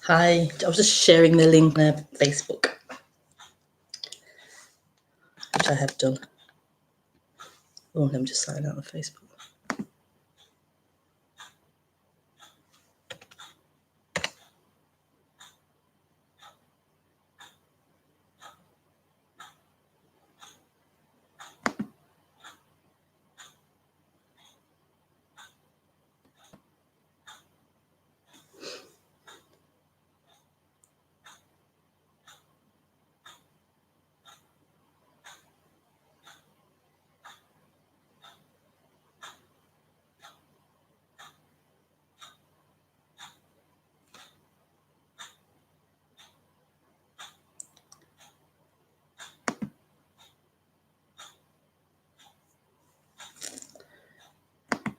Hi, I was just sharing the link on Facebook, which I have done. Oh, let me just sign out of Facebook.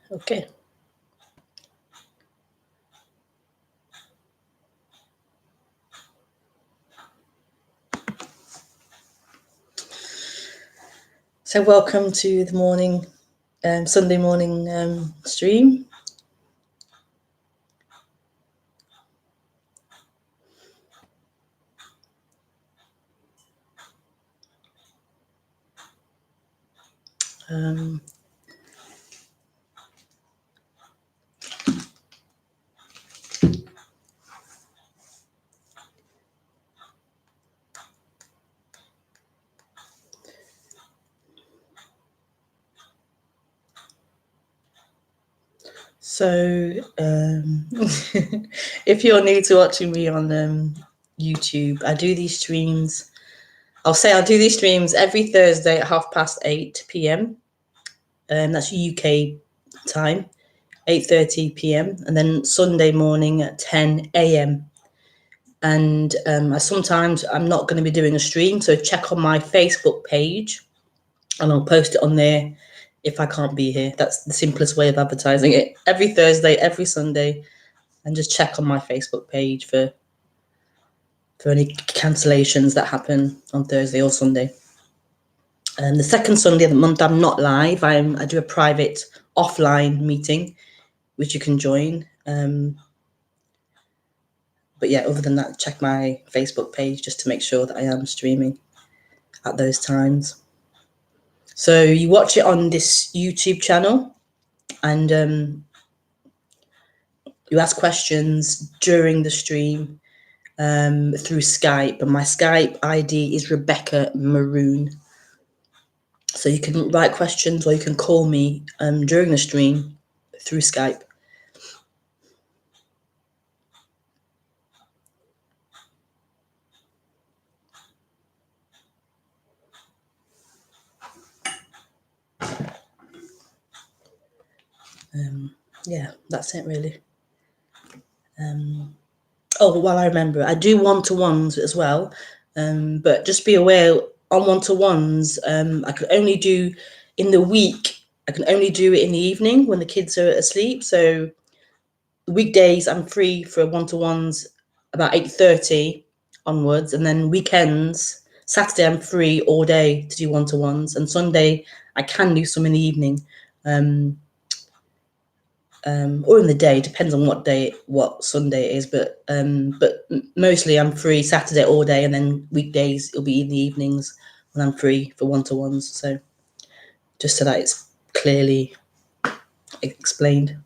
Okay. So welcome to the morning, Sunday morning stream. So if you're new to watching me on YouTube, I do these streams. I'll do these streams every Thursday at 8:30 p.m. That's UK time, 8:30 p.m. And then Sunday morning at 10 a.m. And sometimes I'm not going to be doing a stream, so check on my Facebook page and I'll post it on there if I can't be here. That's the simplest way of advertising it. Every Thursday, every Sunday, and just check on my Facebook page for any cancellations that happen on Thursday or Sunday. And the second Sunday of the month, I'm not live. I do a private offline meeting, which you can join. But yeah, other than that, check my Facebook page just to make sure that I am streaming at those times. So you watch it on this YouTube channel and you ask questions during the stream through Skype. And my Skype ID is Rebekah Maroon. So you can write questions or you can call me during the stream through Skype. Yeah, that's it really. While I remember, I do one-to-ones as well, but just be aware on one-to-ones, I can only do in the week. I can only do it in the evening when the kids are asleep. So weekdays I'm free for one-to-ones about 8:30 onwards, and then weekends, Saturday I'm free all day to do one-to-ones, and Sunday I can do some in the evening. Or in the day, depends on what Sunday it is, but mostly I'm free Saturday all day, and then weekdays it'll be in the evenings when I'm free for one-to-ones. So just so that it's clearly explained.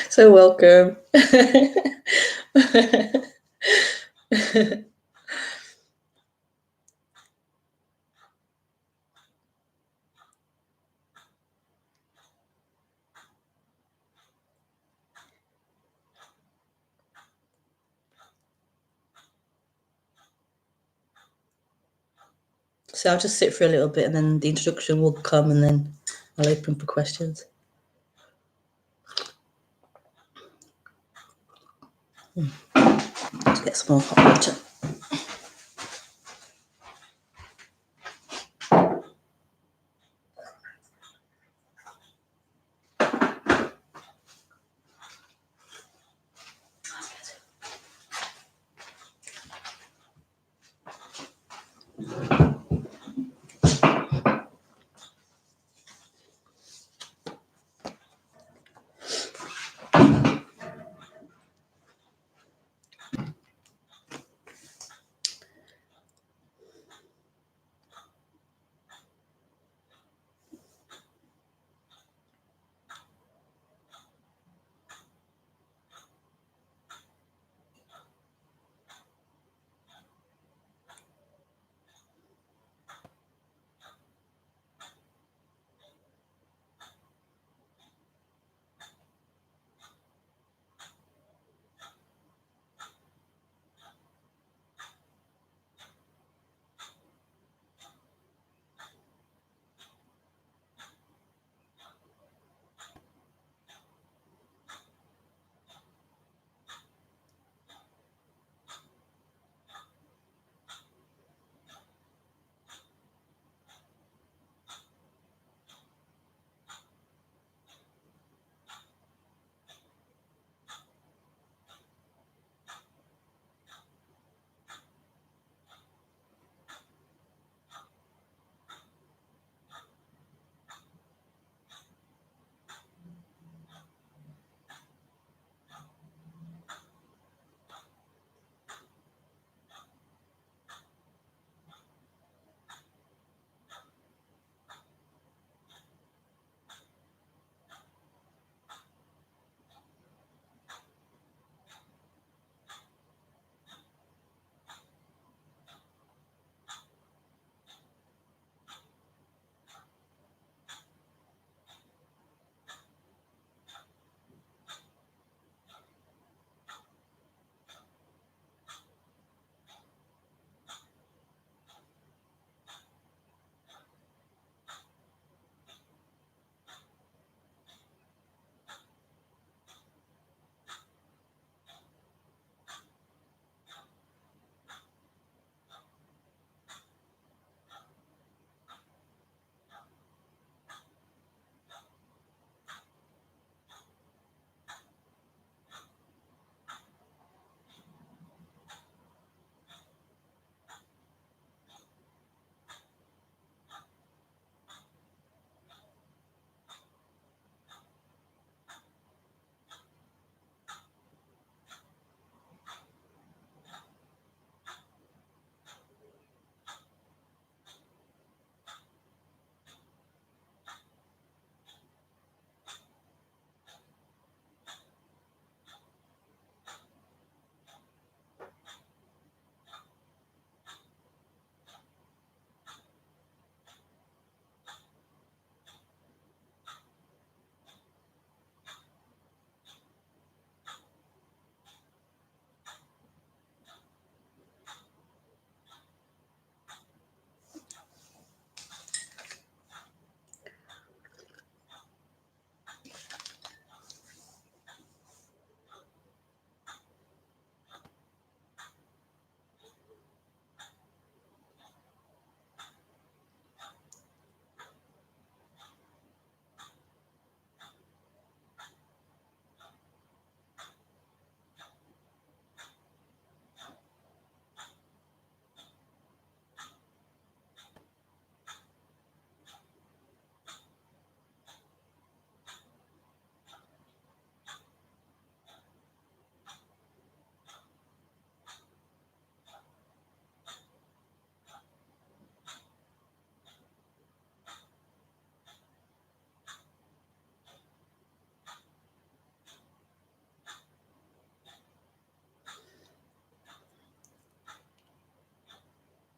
So welcome. So I'll just sit for a little bit and then the introduction will come and then I'll open for questions. Let's get some more hot water.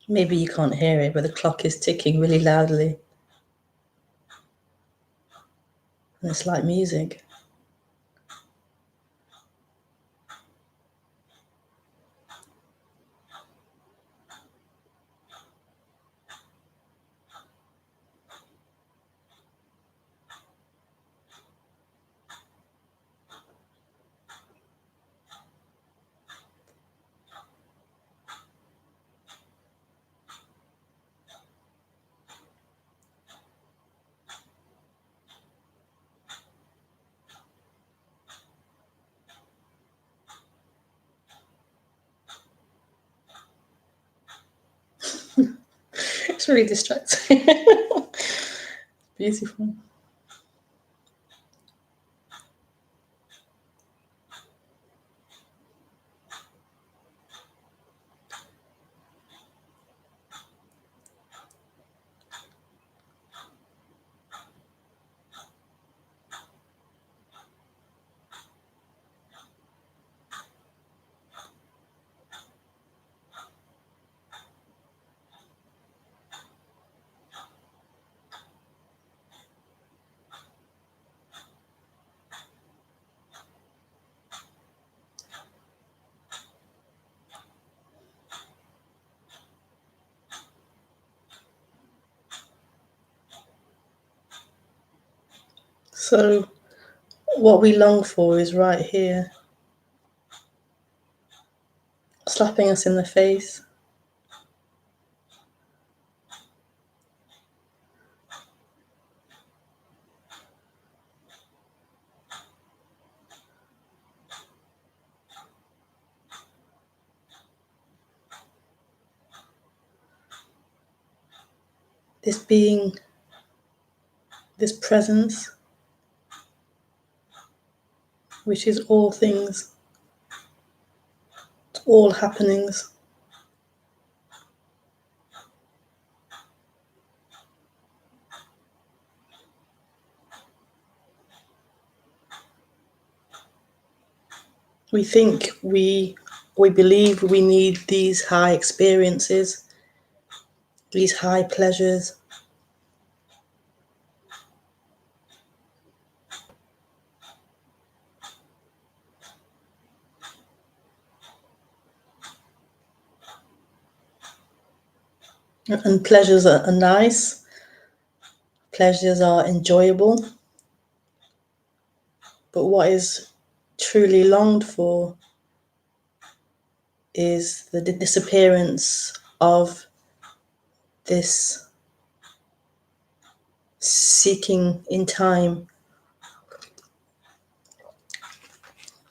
Maybe you can't hear it, but the clock is ticking really loudly. And it's like music. It's really distracting. Beautiful. So what we long for is right here, slapping us in the face. This being, this presence, which is all things, all happenings. We think we believe we need these high experiences, these high pleasures. And pleasures are nice, pleasures are enjoyable. But what is truly longed for is the disappearance of this seeking in time,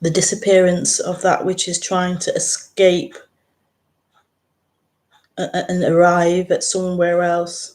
the disappearance of that which is trying to escape and arrive at somewhere else.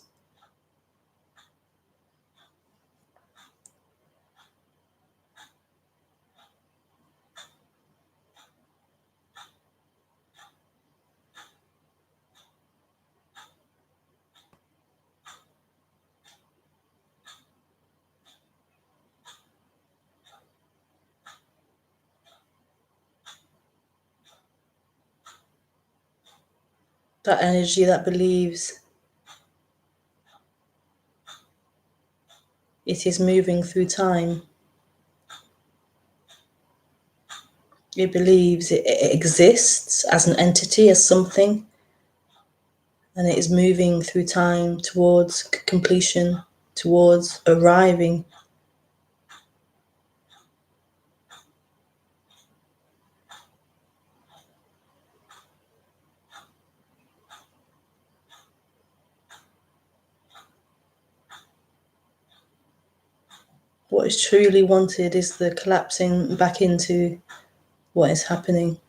That energy that believes it is moving through time. It believes it exists as an entity, as something, and it is moving through time towards completion, towards arriving. What is truly wanted is the collapsing back into what is happening.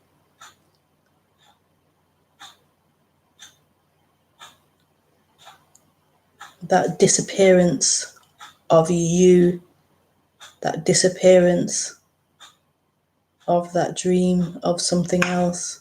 That disappearance of you, that disappearance of that dream of something else.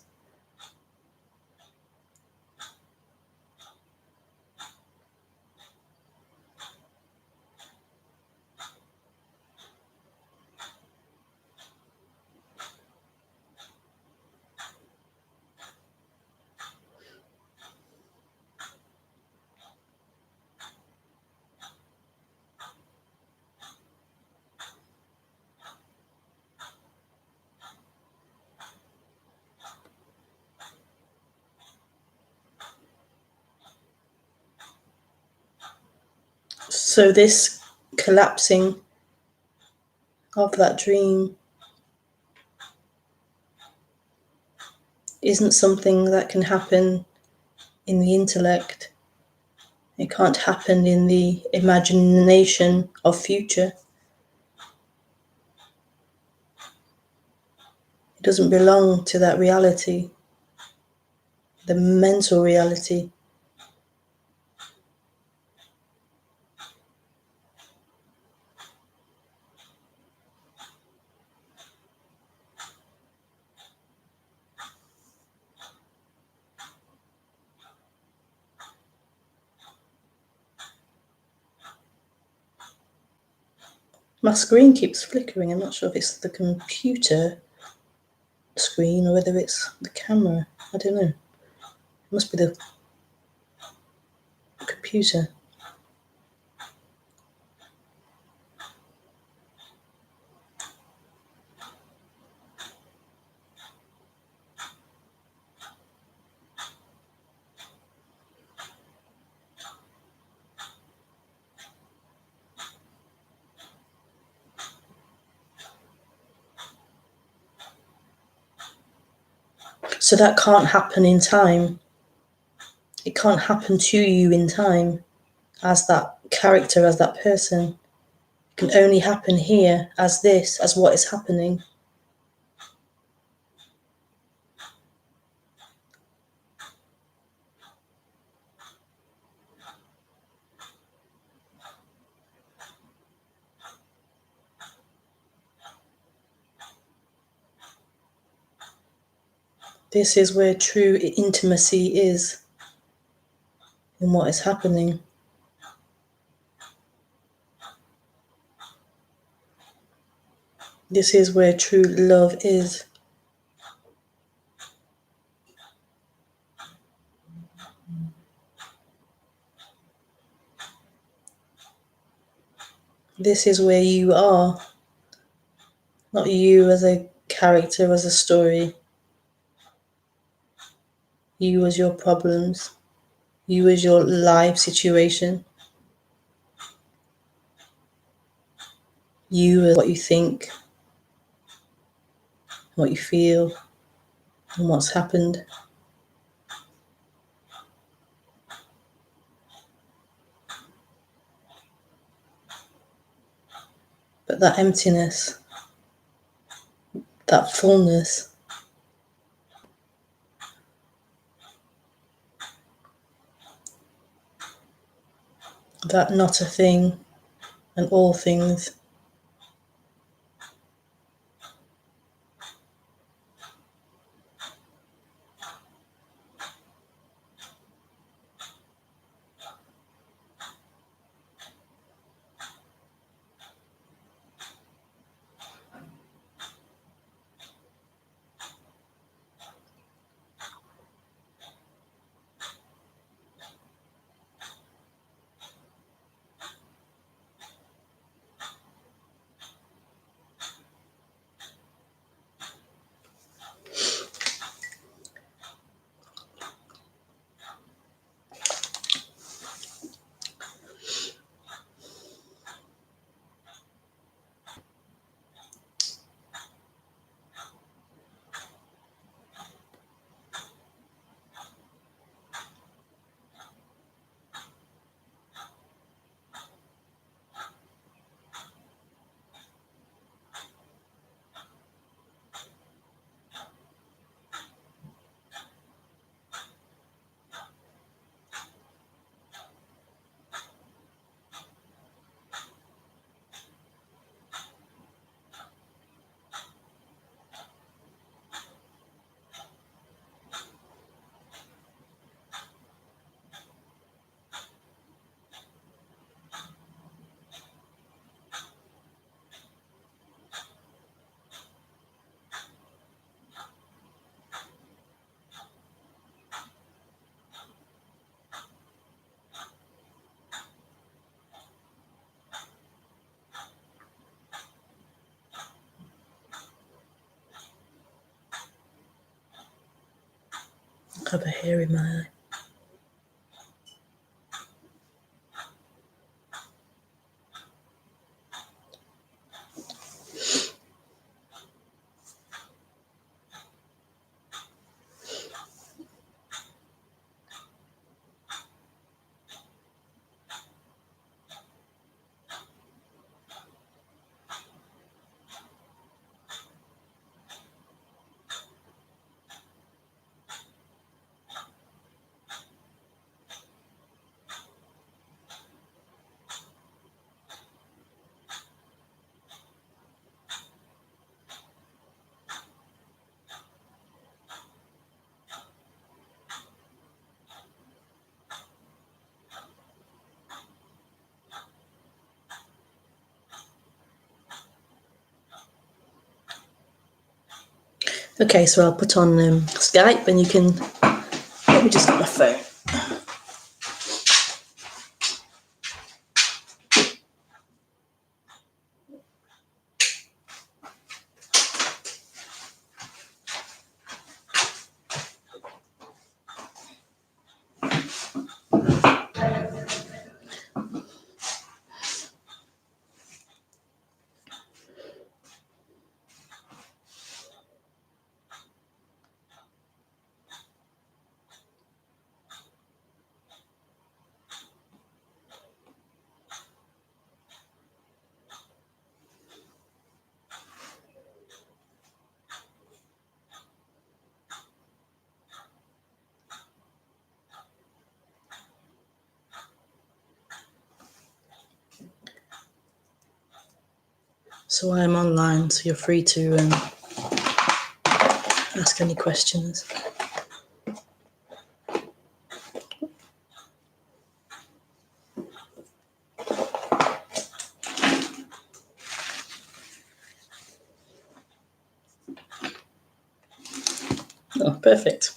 So this collapsing of that dream isn't something that can happen in the intellect. It can't happen in the imagination of future. It doesn't belong to that reality, the mental reality. My screen keeps flickering. I'm not sure if it's the computer screen or whether it's the camera. I don't know. It must be the computer. So that can't happen in time. It can't happen to you in time as that character, as that person. It can only happen here as this, as what is happening. This is where true intimacy is in what is happening. This is where true love is. This is where you are, not you as a character, as a story. You as your problems. You as your life situation. You as what you think, what you feel, and what's happened. But that emptiness, that fullness, that not a thing and all things. I have a hair in my eye. Okay, so I'll put on Skype and you can... Let me just get my phone. So I'm online, so you're free to ask any questions. Oh, perfect.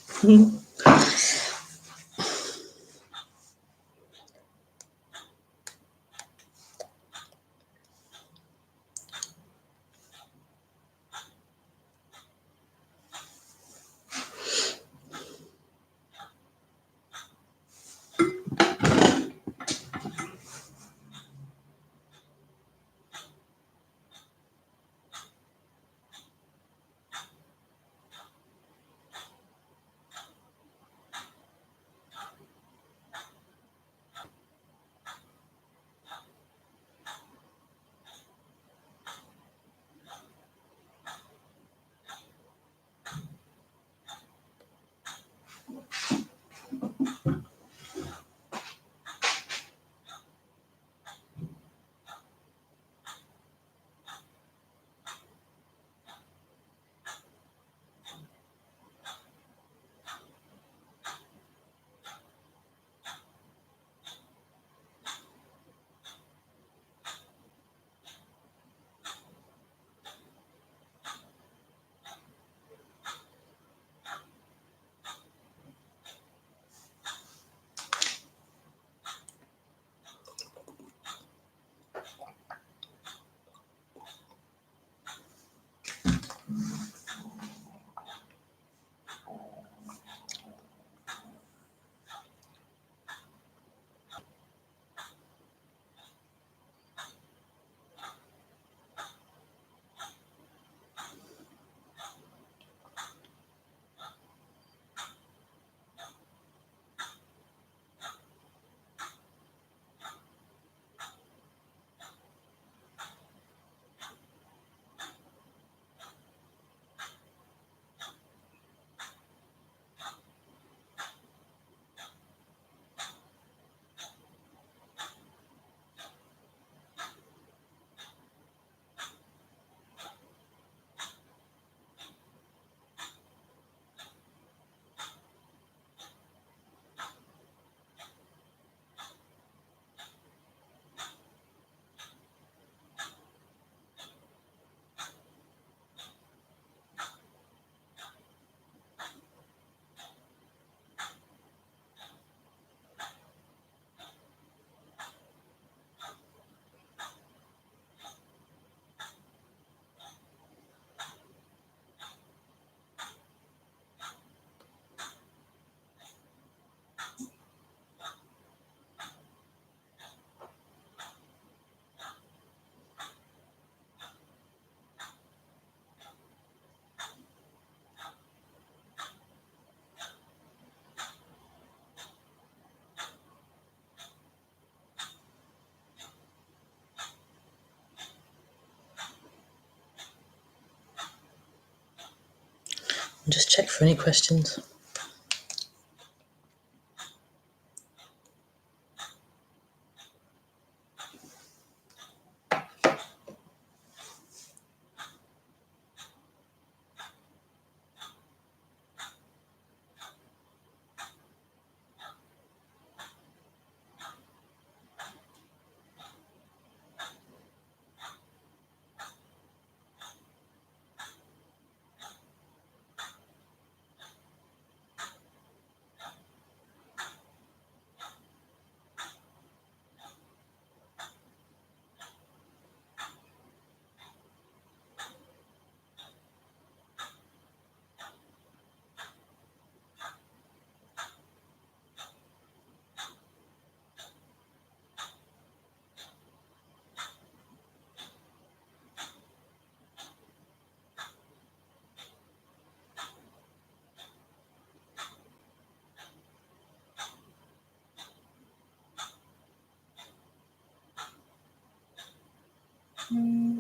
Just check for any questions.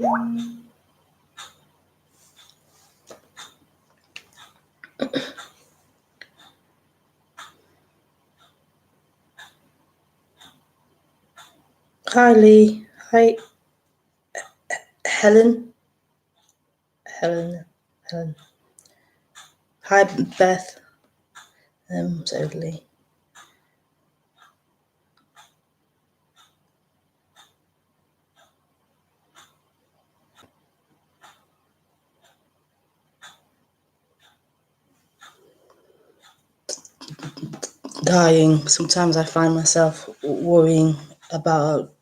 Hi, Lee. Hi, Helen. Helen. Hi, Beth. So Lee. Dying. Sometimes I find myself worrying about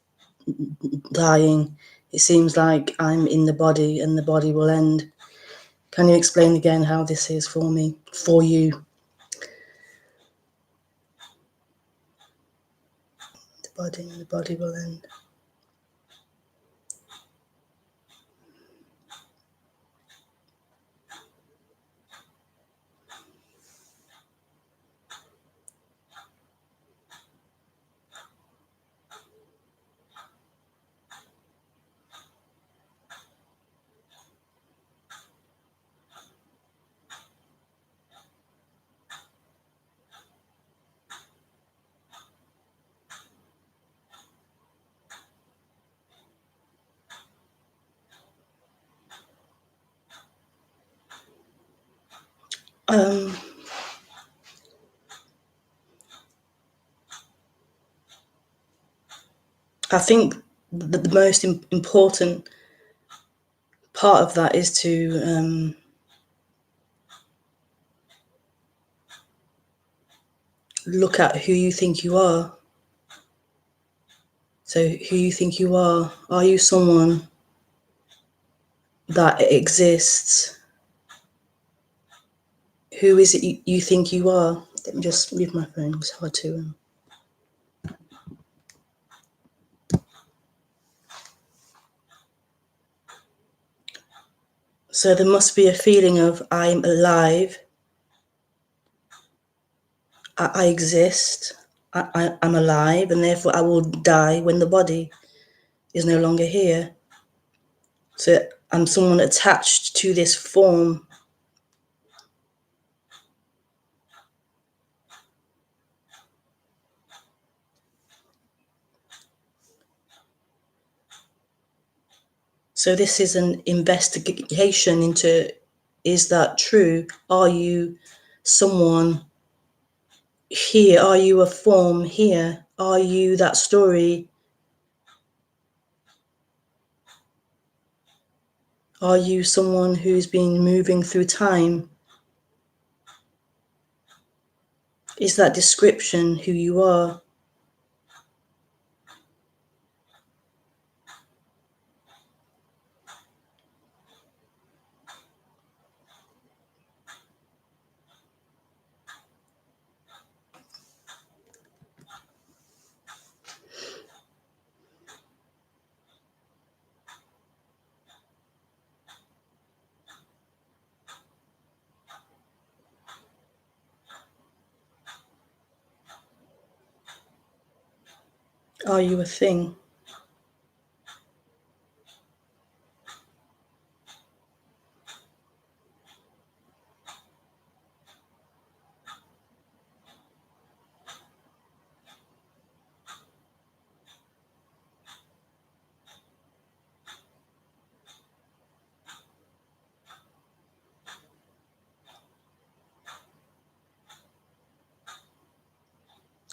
dying. It seems like I'm in the body and the body will end. Can you explain again how this is for me, for you? The body and the body will end. I think the most important part of that is to look at who you think you are. So who you think you are you someone that exists? Who is it you think you are? Let me just leave my phone, it's hard to... So there must be a feeling of I'm alive, I exist, I'm alive, and therefore I will die when the body is no longer here. So I'm someone attached to this form. So this is an investigation into, is that true? Are you someone here? Are you a form here? Are you that story? Are you someone who's been moving through time? Is that description who you are? Are you a thing?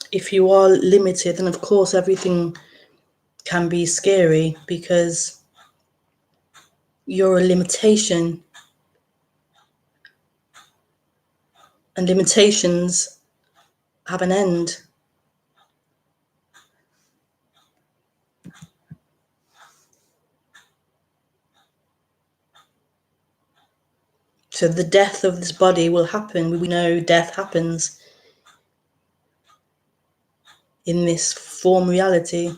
If you are limited, then of course everything can be scary because you're a limitation, and limitations have an end. So the death of this body will happen. We know death happens in this form reality.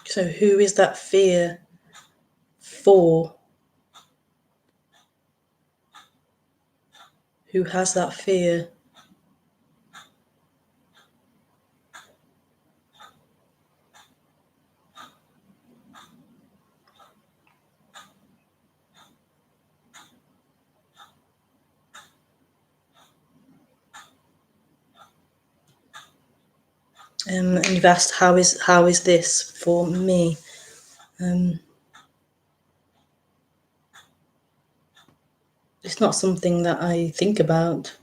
So who is that fear for? who has that fear. And you've asked, how is this for me? It's not something that I think about.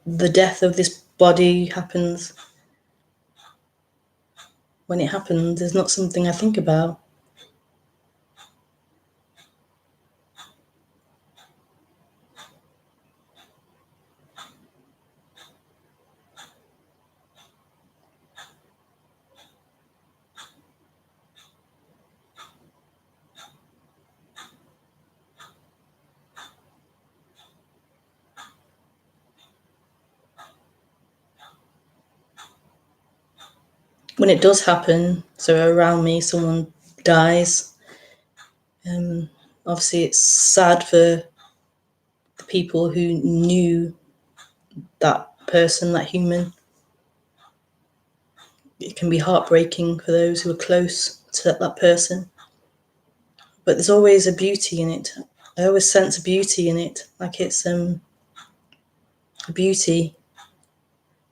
The death of this body happens when it happens. It's not something I think about. When it does happen, so around me someone dies, obviously it's sad for the people who knew that person, that human. It can be heartbreaking for those who are close to that person. But there's always a beauty in it. I always sense a beauty in it, like it's a beauty,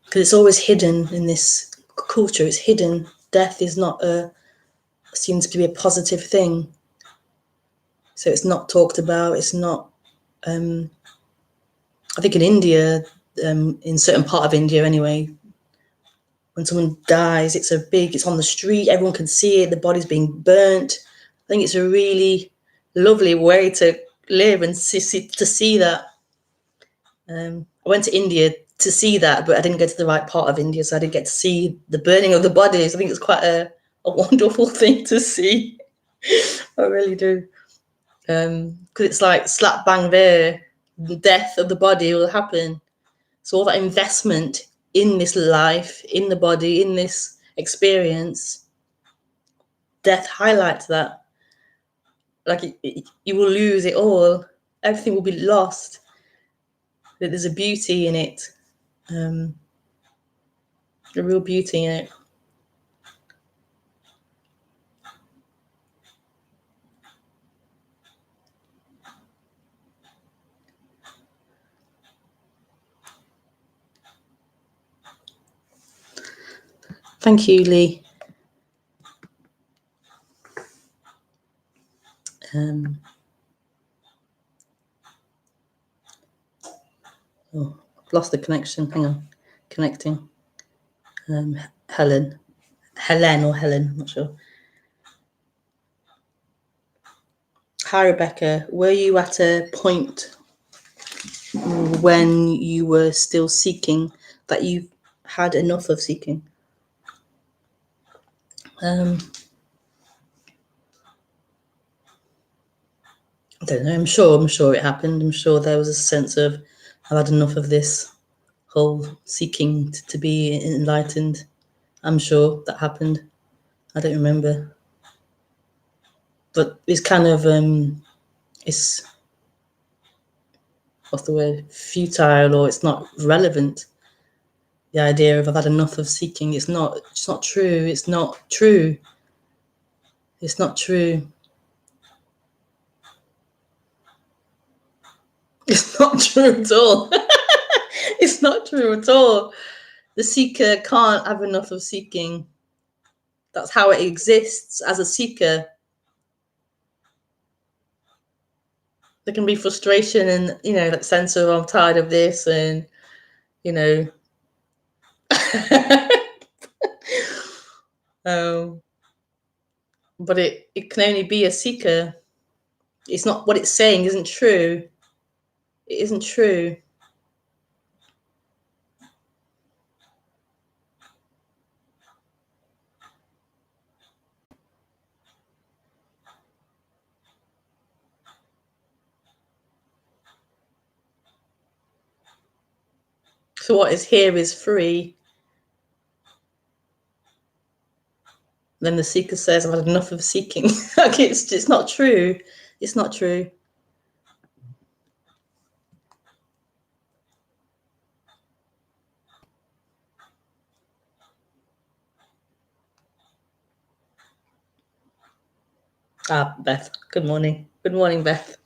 because it's always hidden in this culture. It's hidden. Death is not seems to be a positive thing. So it's not talked about. It's not. I think in India, in certain part of India anyway, when someone dies, it's on the street. Everyone can see it. The body's being burnt. I think it's a really lovely way to live and to see that. I went to India to see that, but I didn't go to the right part of India, so I didn't get to see the burning of the bodies. I think it's quite a wonderful thing to see. I really do. Because it's like slap bang there, the death of the body will happen. So all that investment in this life, in the body, in this experience, death highlights that. Like you will lose it all. Everything will be lost. But there's a beauty in it. A real beauty in it. Thank you, Lee. Lost the connection. Hang on. Connecting. Helen, I'm not sure. Hi, Rebekah. Were you at a point when you were still seeking that you had enough of seeking? I don't know. I'm sure it happened. I'm sure there was a sense of I've had enough of this whole seeking to be enlightened. I'm sure that happened. I don't remember. But it's kind of it's what's the word? Futile, or it's not relevant. The idea of I've had enough of seeking. It's not true. It's not true. It's not true. It's not true at all. It's not true at all. The seeker can't have enough of seeking. That's how it exists as a seeker. There can be frustration and, that sense of I'm tired of this and, but it can only be a seeker. It's not what it's saying isn't true. It isn't true. So what is here is free. Then the seeker says, I've had enough of seeking. Like it's not true. It's not true. Beth. Good morning. Good morning, Beth.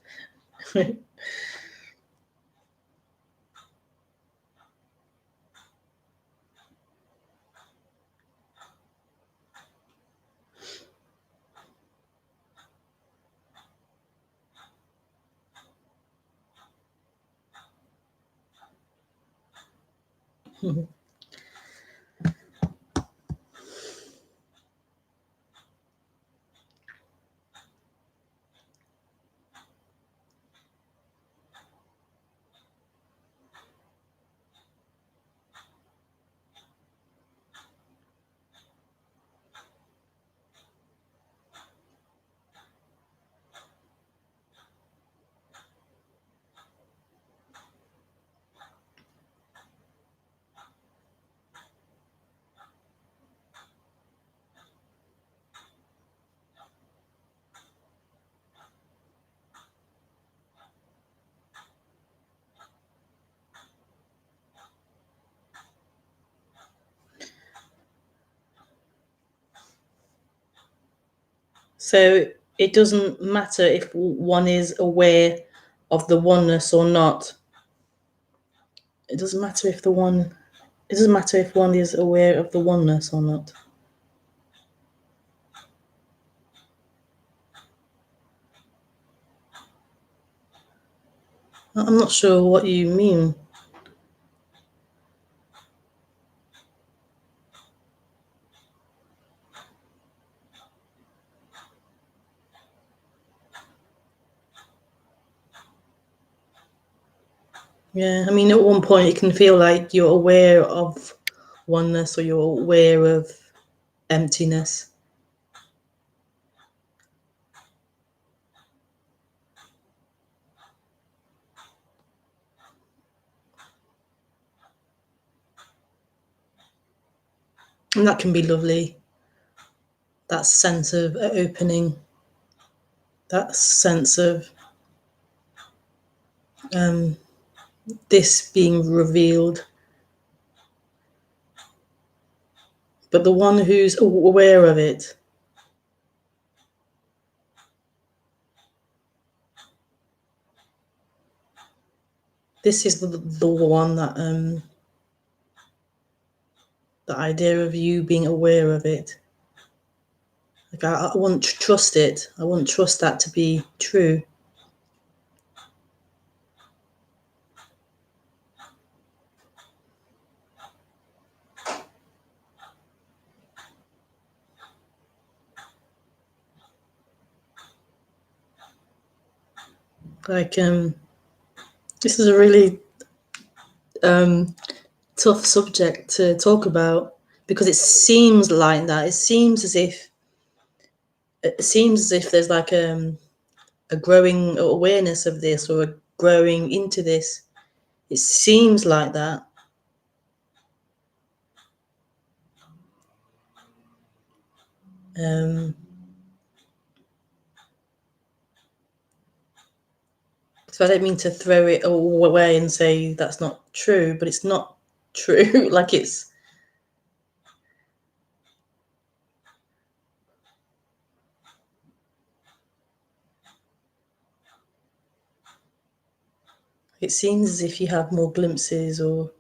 So it doesn't matter if one is aware of the oneness or not. It doesn't matter if one is aware of the oneness or not. I'm not sure what you mean. Yeah, I mean, at one point it can feel like you're aware of oneness or you're aware of emptiness. And that can be lovely. That sense of opening, that sense of this being revealed. But the one who's aware of it, this is the one that the idea of you being aware of it. Like I wouldn't trust it. I wouldn't trust that to be true. Like this is a really tough subject to talk about because it seems like that. It seems as if there's like a growing awareness of this or a growing into this. It seems like that. So I don't mean to throw it away and say that's not true, but it's not true. Like it seems as if you have more glimpses or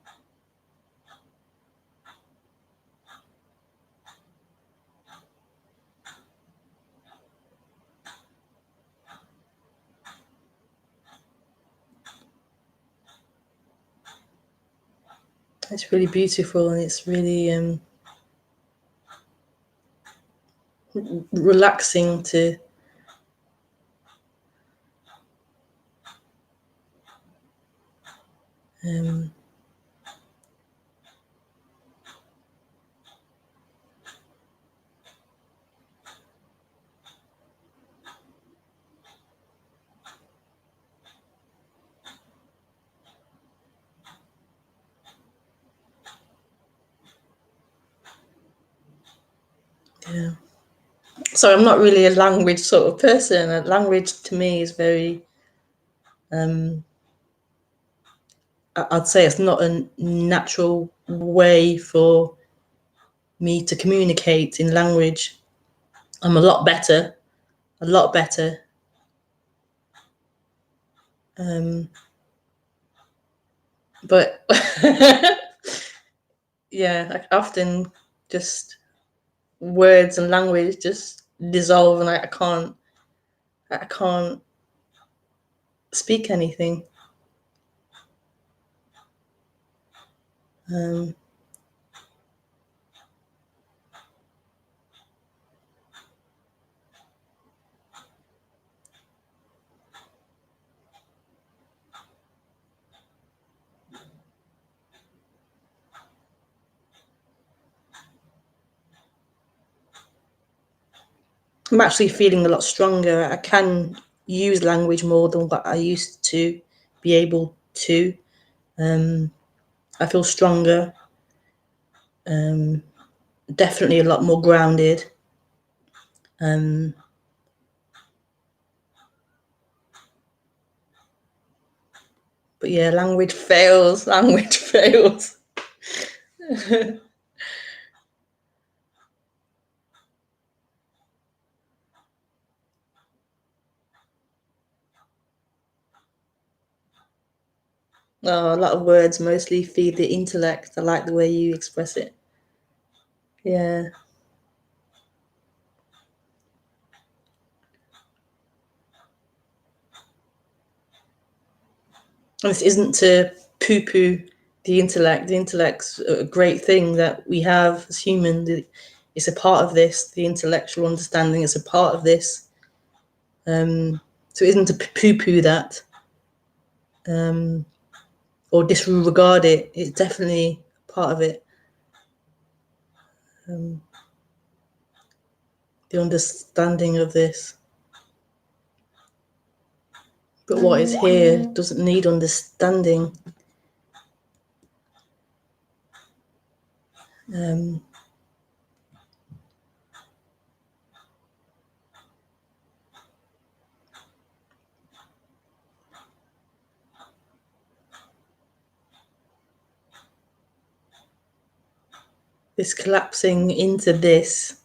it's really beautiful and it's really relaxing to yeah. So I'm not really a language sort of person. A language to me is very, I'd say it's not a natural way for me to communicate in language. I'm a lot better. But yeah, I often just words and language just dissolve, and I can't speak anything. I'm actually feeling a lot stronger. I can use language more than what I used to be able to. I feel stronger, definitely a lot more grounded. But yeah, language fails. Oh, a lot of words mostly feed the intellect. I like the way you express it. Yeah. And this isn't to poo-poo the intellect. The intellect's a great thing that we have as humans. It's a part of this. The intellectual understanding is a part of this. So it isn't to poo-poo that or disregard it. It's definitely part of it. The understanding of this. But what is here doesn't need understanding. This collapsing into this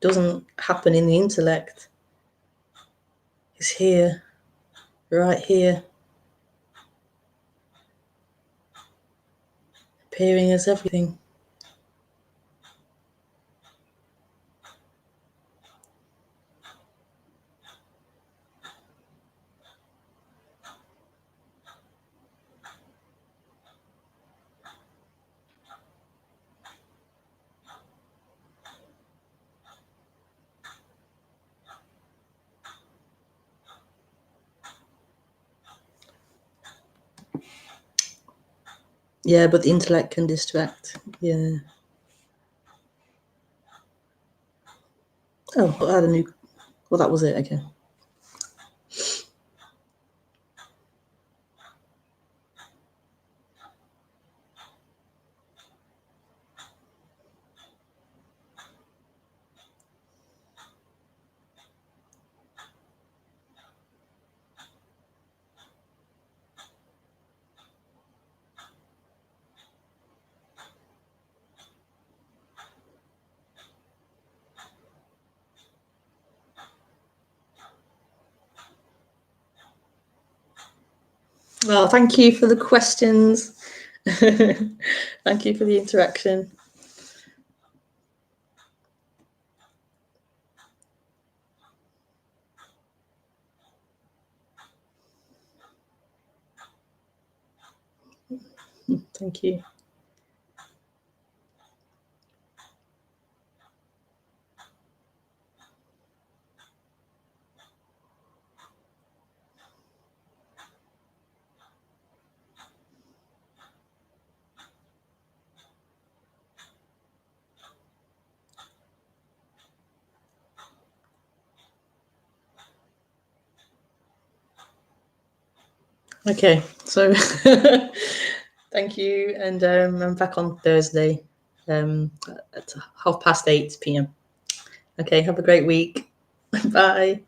doesn't happen in the intellect. It's here, right here, appearing as everything. Yeah, but the intellect can distract. Yeah. Oh, I had a new. Well, that was it. Okay. Well, thank you for the questions. Thank you for the interaction. Thank you. Okay, so thank you, and I'm back on Thursday at 8:30 p.m. Okay, have a great week. Bye.